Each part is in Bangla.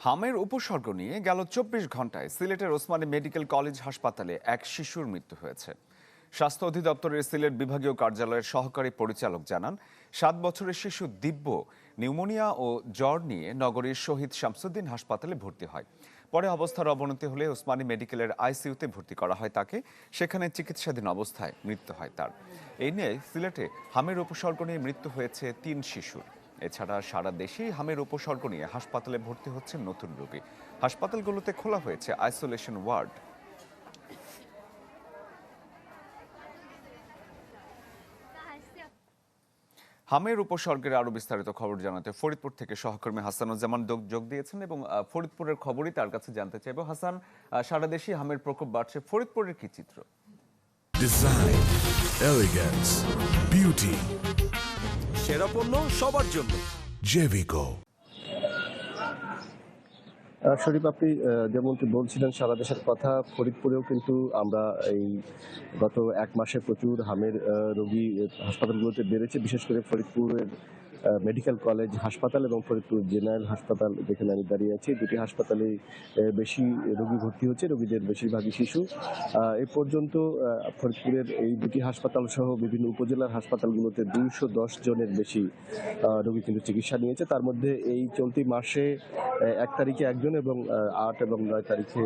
হামের উপসর্গ নিয়ে গেল ২৪ ঘন্টায় সিলেটের ওসমানী মেডিকেল কলেজ হাসপাতালে এক শিশুর মৃত্যু হয়েছে। স্বাস্থ্য অধিদপ্তরের সিলেট বিভাগীয় কার্যালয়ের সহকারী পরিচালক জানান, ৭ বছরের শিশু দিব্য নিউমোনিয়া ও জ্বর নিয়ে নগরীর শহীদ শামসুদ্দিন হাসপাতালে ভর্তি হয়। পরে অবস্থার অবনতি হলে ওসমানী মেডিকেলের আইসিইউতে ভর্তি করা হয় তাকে। সেখানে চিকিৎসাধীন অবস্থায় মৃত্যু হয় তার। এই নিয়ে সিলেটে হামের উপসর্গ নিয়ে মৃত্যু হয়েছে ৩ শিশুর। এছাড়া সারা দেশেই হামের উপসর্গ নিয়ে হাসপাতালে ভর্তি হচ্ছেন নতুন রোগী। হাসপাতালগুলোতে খোলা হয়েছে আইসোলেশন ওয়ার্ড। হামের উপসর্গের আরো বিস্তারিত খবর জানাতে ফরিদপুর থেকে সহকর্মী হাসানুজ্জামান যোগ দিয়েছেন এবং ফরিদপুরের খবরই তার কাছে জানতে চাইব। হাসান, সারা দেশেই হামের প্রকোপ বাড়ছে, ফরিদপুরের কি চিত্র? ডিজাইন, এলিগেন্স, বিউটি, সেরা পণ্য সবার জন্য জেভিকো। শরীফ, আপনি যেমনটি বলছিলেন সারা দেশের কথা, ফরিদপুরেও কিন্তু আমরা এই গত এক মাসে প্রচুর হামের রোগী হাসপাতালগুলোতে বেড়েছে। বিশেষ করে ফরিদপুরের মেডিকেল কলেজ হাসপাতাল এবং ফরিদপুর জেনারেল হাসপাতাল, যেখানে আমি দাঁড়িয়ে আছি, দুটি হাসপাতালে বেশি রোগী ভর্তি হচ্ছে। রোগীদের বেশিরভাগই শিশু। এ পর্যন্ত ফরিদপুরের এই দুটি হাসপাতাল সহ বিভিন্ন উপজেলার হাসপাতালগুলোতে ২১০ জনের বেশি রোগী কিন্তু চিকিৎসা নিয়েছে। তার মধ্যে এই চলতি মাসে ১ তারিখে একজন এবং ৮ এবং ৯ তারিখে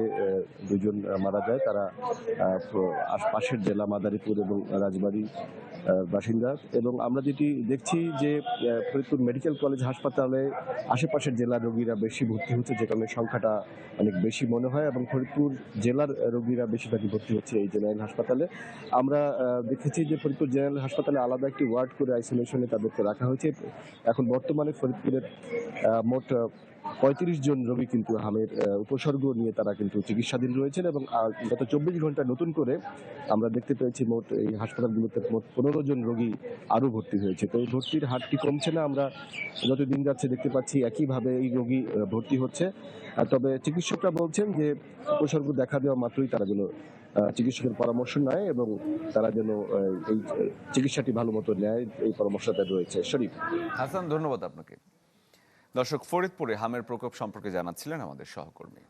দুজন মারা যায়। তারা পাশের জেলা মাদারীপুর এবং রাজবাড়ী বাসিন্দা। এবং আমরা যেটি দেখছি যে ফরিদপুর মেডিকেল কলেজ হাসপাতালে আশেপাশের জেলার রোগীরা বেশি ভর্তি হচ্ছে, যে কারণে সংখ্যাটা অনেক বেশি মনে হয় এবং ফরিদপুর জেলার রোগীরা বেশিরভাগই ভর্তি হচ্ছে এই জেনারেল হাসপাতালে। আমরা দেখেছি যে ফরিদপুর জেনারেল হাসপাতালে আলাদা একটি ওয়ার্ড করে আইসোলেশনে তাদেরকে রাখা হয়েছে। এখন বর্তমানে ফরিদপুরের মোট ৩৫ জন রোগী কিন্তু হামের উপসর্গ নিয়ে তারা কিন্তু চিকিৎসাধীন রয়েছেন এবং গত ২৪ ঘন্টায় নতুন করে আমরা দেখতে পেয়েছি মোট এই হাসপাতালগুলোতে মোট ১৫ জন রোগী আরও ভর্তি হয়েছে। তো এই ভর্তির হারটি কমছে না, আমরা যত দিন যাচ্ছে দেখতে পাচ্ছি একইভাবে এই রোগী ভর্তি হচ্ছে। তবে চিকিৎসকরা বলছেন যে উপসর্গ দেখা দেওয়া মাত্রই তারা যেন চিকিৎসকের পরামর্শ নেয় এবং তারা যেন এই চিকিৎসাটি ভালো মতো নেয়, এই পরামর্শটা রয়েছে। শরীফ। হাসান, ধন্যবাদ আপনাকে। দর্শক, ফরিদপুরে হামের প্রকোপ সম্পর্কে জানাচ্ছিলেন আমাদের সহকর্মী।